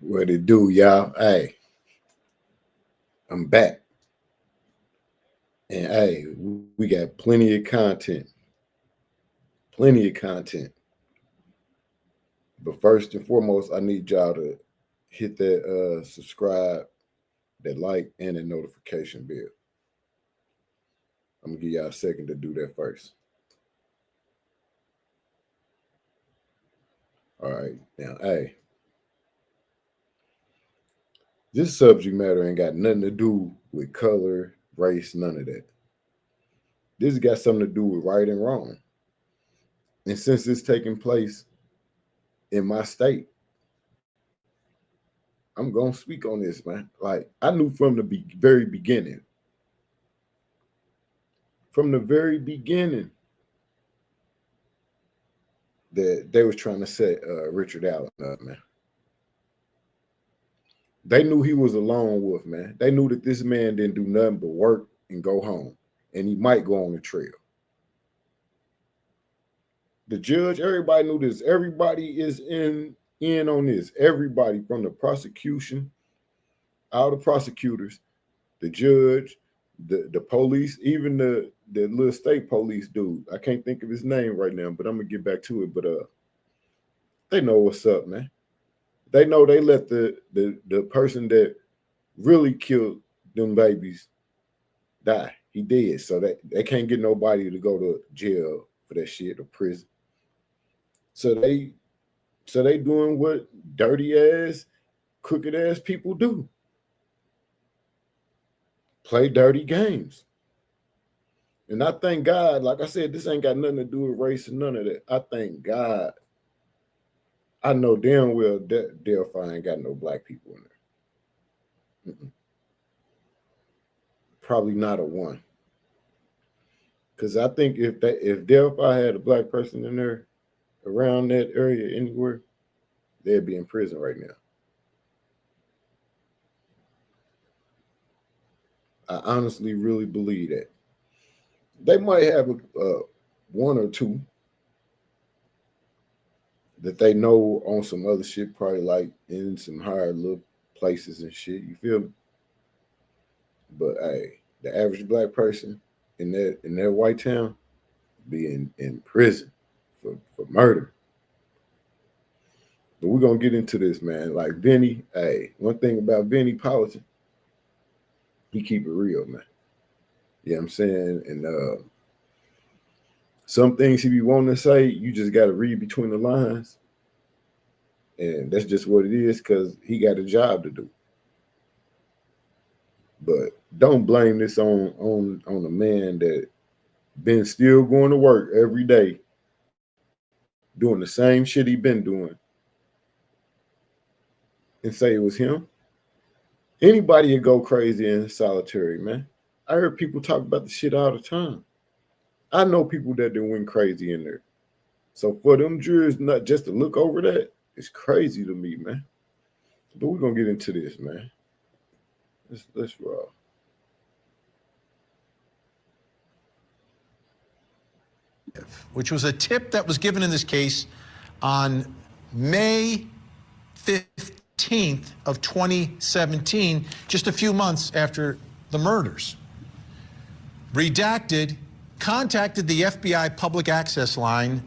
What it do, y'all? Hey, I'm back. And hey, we got plenty of content. Plenty of content. But first and foremost, I need y'all to hit that subscribe, that like, and the notification bell. I'm gonna give y'all a second to do that first. All right. Now, hey, this subject matter ain't got nothing to do with color, race, none of that. This got something to do with right and wrong. And since it's taking place in my state, I'm gonna speak on this, man. Like I knew from the very beginning, that they was trying to set Richard Allen up, man. They knew he was a lone wolf, man. They knew that this man didn't do nothing but work and go home, and he might go on the trail. The judge, everybody knew this. Everybody is in on this. Everybody from the prosecution, all the prosecutors, the judge, the police, even the little state police dude. I can't think of his name right now, but I'm gonna get back to it. But they know what's up, man. They know they let the person that really killed them babies die. He did, so that they can't get nobody to go to jail for that shit or prison. So they doing what dirty ass, crooked ass people do. Play dirty games. And I thank God, like I said, this ain't got nothing to do with race and none of that. I thank God. I know damn well that Delphi ain't got no black people in there. Probably not a one. Because I think if Delphi had a black person in there around that area anywhere, they'd be in prison right now. I honestly really believe that. They might have a one or two that they know on some other shit, probably like in some higher little places and shit. You feel me? But hey, the average black person in that white town be in prison for murder. But we're gonna get into this, man. Like Vinny, hey, one thing about Vinny Politan, he keep it real, man. You know what I'm saying? And some things he be wanting to say, you just gotta read between the lines. And that's just what it is, because he got a job to do. But don't blame this on a man that been still going to work every day, doing the same shit he been doing, and say it was him. Anybody would go crazy in solitary, man. I heard people talk about the shit all the time. I know people that done went crazy in there. So for them jurors not just to look over that, it's crazy to me, man. But we're gonna get into this, man. Let's roll. Which was a tip that was given in this case on May 15th of 2017, just a few months after the murders. Redacted contacted the FBI public access line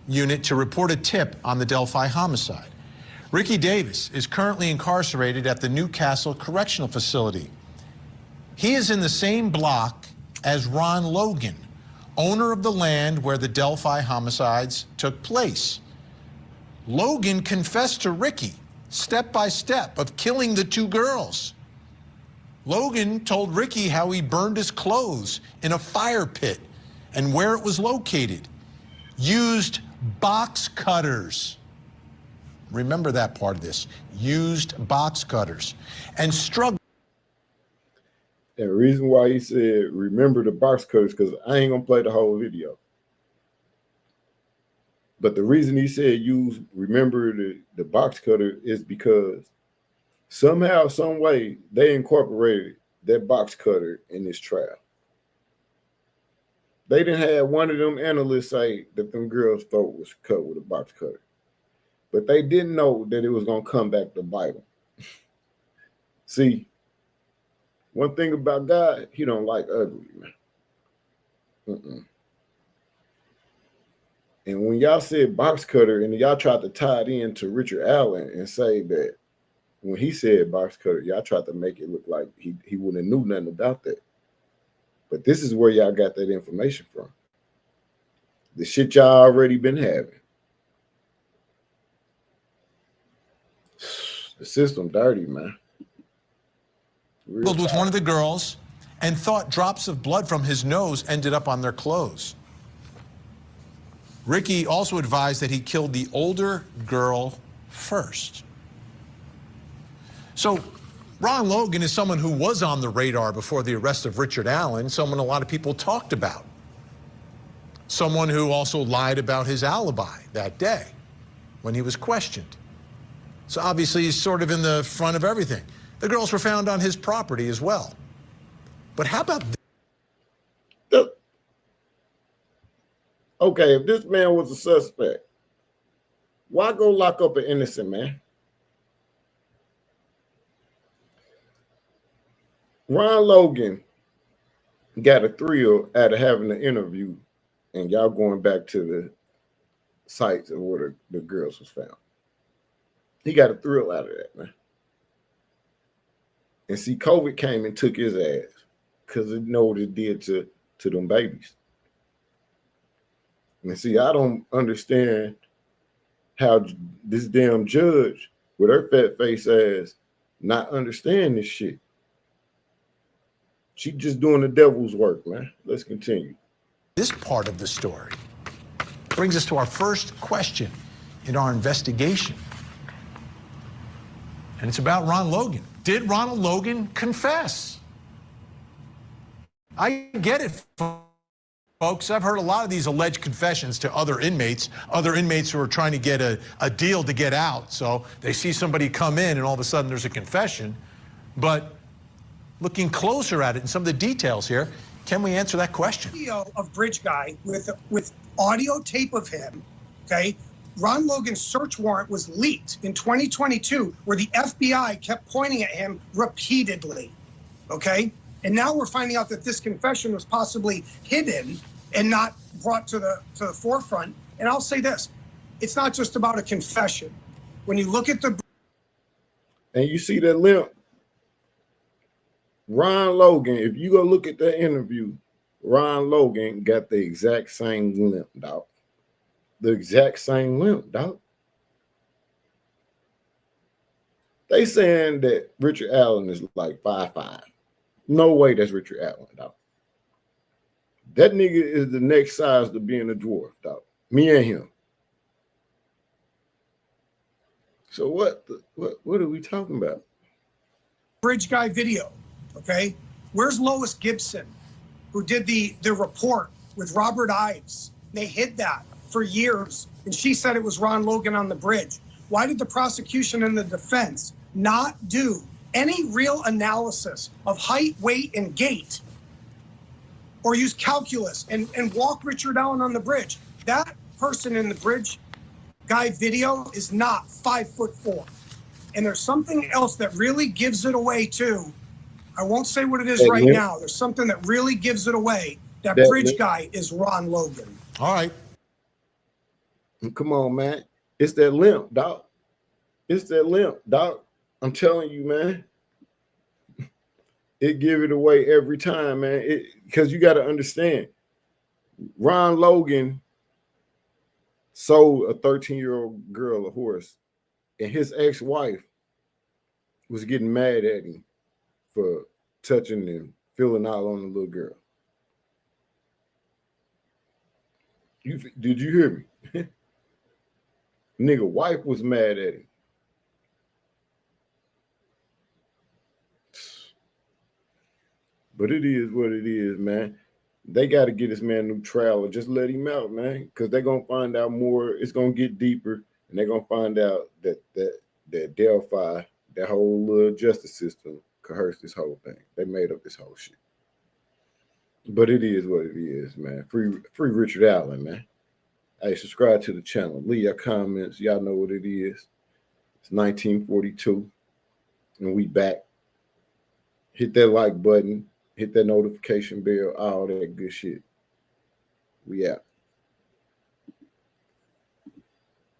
unit to report a tip on the Delphi homicide. Ricky Davis is currently incarcerated at the Newcastle Correctional Facility. He is in the same block as Ron Logan, owner of the land where the Delphi homicides took place. Logan confessed to Ricky, step by step, of killing the two girls. Logan told Ricky how he burned his clothes in a fire pit and where it was located. Used box cutters. Remember that part of this. Used box cutters. And struggled. And the reason why he said, remember the box cutters, because I ain't going to play the whole video. But the reason he said remember the box cutter is because somehow, some way, they incorporated that box cutter in this trial. They didn't have one of them analysts say that them girls' throat was cut with a box cutter. But they didn't know that it was going to come back to bite them. See, one thing about God, he don't like ugly, man. And when y'all said box cutter and y'all tried to tie it into Richard Allen and say that when he said box cutter, y'all tried to make it look like he wouldn't have knew nothing about that. But this is where y'all got that information from. The shit y'all already been having. The system dirty, man. With one of the girls and thought drops of blood from his nose ended up on their clothes. Ricky also advised that he killed the older girl first. So Ron Logan is someone who was on the radar before the arrest of Richard Allen, someone a lot of people talked about. Someone who also lied about his alibi that day when he was questioned. So obviously he's sort of in the front of everything. The girls were found on his property as well. But how about this? Okay, if this man was a suspect, why go lock up an innocent man? Ron Logan got a thrill out of having an interview, and y'all going back to the sites of where the girls was found. He got a thrill out of that, man. And see, COVID came and took his ass because it know what it did to them babies. And see, I don't understand how this damn judge with her fat face ass not understand this shit. She just doing the devil's work, man. Let's continue. This part of the story brings us to our first question in our investigation. And it's about Ron Logan. Did Ronald Logan confess? I get it, folks. I've heard a lot of these alleged confessions to other inmates who are trying to get a deal to get out. So they see somebody come in and all of a sudden there's a confession. But looking closer at it and some of the details here, can we answer that question? Video of Bridge Guy with audio tape of him, okay? Ron Logan's search warrant was leaked in 2022 where the FBI kept pointing at him repeatedly, okay? And now we're finding out that this confession was possibly hidden and not brought to the forefront. And I'll say this, it's not just about a confession. When you look at the... And you see that limp, Ron Logan, if you go look at that interview, Ron Logan got the exact same limp, dog. The exact same limp, dog. They saying that Richard Allen is like 5'5". No way that's Richard Allen, dog. That nigga is the next size to being a dwarf, dog. Me and him. So what are we talking about? Bridge Guy video, okay? Where's Lois Gibson, who did the report with Robert Ives? They hid that for years, and she said it was Ron Logan on the bridge. Why did the prosecution and the defense not do any real analysis of height, weight, and gait, or use calculus and walk Richard Allen on the bridge? That person in the Bridge Guy video is not 5'4". And there's something else that really gives it away too. I won't say what it is right now. There's something that really gives it away. That Bridge Guy is Ron Logan. All right. Come on, man. It's that limp, dog. It's that limp, dog. I'm telling you, man. It give it away every time, man. Because you got to understand, Ron Logan sold a 13-year-old girl a horse, and his ex-wife was getting mad at him for touching and feeling out on the little girl. Did you hear me? Nigga wife was mad at him. But it is what it is, man. They got to get this man a new trial or just let him out, man, because they're going to find out more. It's going to get deeper, and they're going to find out that Delphi, that whole little justice system, coerced this whole thing. They made up this whole shit. But it is what it is, man. Free Richard Allen, man. Hey, subscribe to the channel. Leave your comments. Y'all know what it is. It's 1942, and we back. Hit that like button, hit that notification bell, all that good shit. We out.